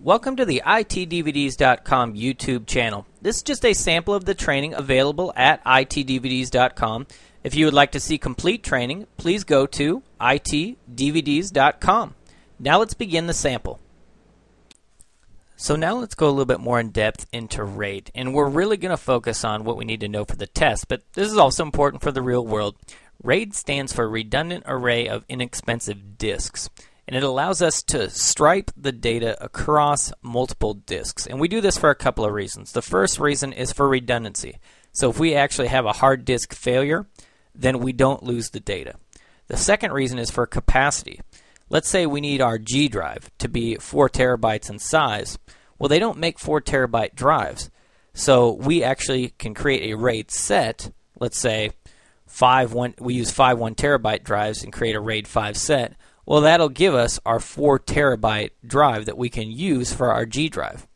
Welcome to the itdvds.com YouTube channel. This is just a sample of the training available at itdvds.com. If you would like to see complete training, please go to itdvds.com. Now let's begin the sample. So now let's go a little bit more in depth into RAID, and we're really going to focus on what we need to know for the test, but this is also important for the real world. RAID stands for Redundant Array of Inexpensive Disks, and it allows us to stripe the data across multiple disks, and we do this for a couple of reasons. The first reason is for redundancy. So if we actually have a hard disk failure, then we don't lose the data. The second reason is for capacity. Let's say we need our G drive to be 4 terabytes in size. Well, they don't make 4 terabyte drives. So we actually can create a RAID set. Let's say we use 5 1 terabyte drives and create a RAID 5 set. Well, that'll give us our 4 terabyte drive that we can use for our G drive.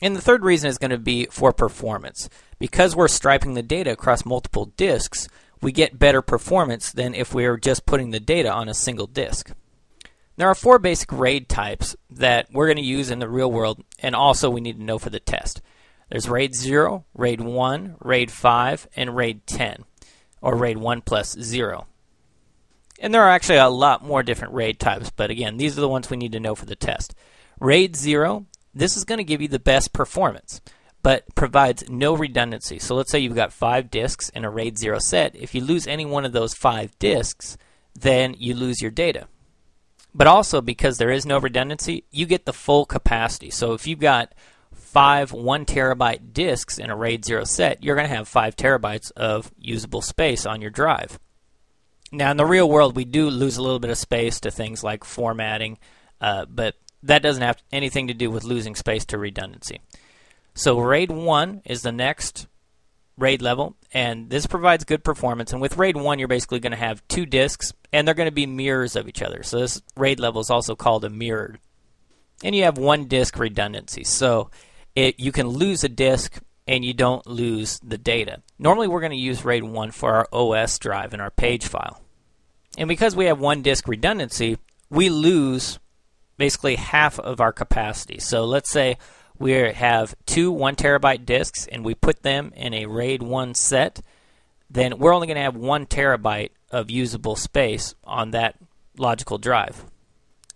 And the third reason is going to be for performance. Because we're striping the data across multiple disks, we get better performance than if we were just putting the data on a single disk. There are 4 basic RAID types that we're going to use in the real world, and also we need to know for the test. There's RAID 0, RAID 1, RAID 5, and RAID 10, or RAID 1 plus 0. And there are actually a lot more different RAID types, but again, these are the ones we need to know for the test. RAID 0, this is going to give you the best performance, but provides no redundancy. So let's say you've got 5 disks in a RAID 0 set. If you lose any one of those 5 disks, then you lose your data. But also, because there is no redundancy, you get the full capacity. So if you've got 5 1 terabyte disks in a RAID 0 set, you're going to have 5 terabytes of usable space on your drive. Now, in the real world, we do lose a little bit of space to things like formatting, but that doesn't have anything to do with losing space to redundancy. So RAID 1 is the next RAID level, and this provides good performance. And with RAID 1, you're basically going to have 2 disks, and they're going to be mirrors of each other. So this RAID level is also called a mirrored. And you have 1 disk redundancy. So you can lose a disk, and you don't lose the data. Normally, we're going to use RAID 1 for our OS drive and our page file. And because we have 1 disk redundancy, we lose basically half of our capacity. So let's say we have 2 1 terabyte disks and we put them in a RAID 1 set, then we're only going to have 1 terabyte of usable space on that logical drive.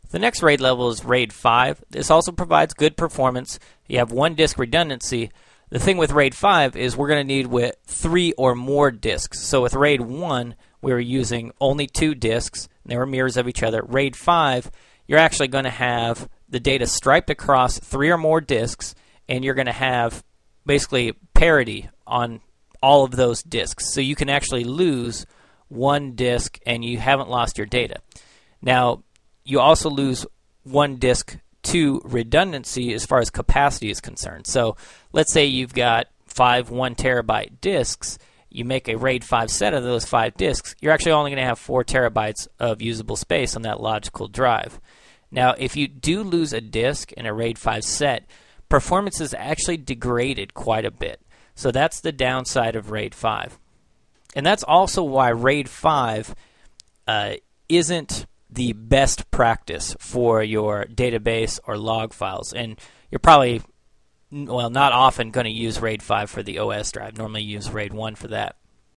The next RAID level is RAID 5. This also provides good performance. You have 1 disk redundancy. The thing with RAID 5 is we're going to need with 3 or more disks. So with RAID 1, we were using only 2 disks. They were mirrors of each other. RAID 5, you're actually going to have the data striped across 3 or more disks, and you're going to have basically parity on all of those disks. So you can actually lose 1 disk and you haven't lost your data. Now, you also lose 1 disk to redundancy as far as capacity is concerned. So let's say you've got 5 1 terabyte disks. You make a RAID 5 set of those 5 disks. You're actually only going to have 4 terabytes of usable space on that logical drive. Now, if you do lose a disk in a RAID 5 set, performance is actually degraded quite a bit. So that's the downside of RAID 5. And that's also why RAID 5 isn't the best practice for your database or log files. And you're probably, well, not often going to use RAID 5 for the OS drive. Normally you use RAID 1 for that.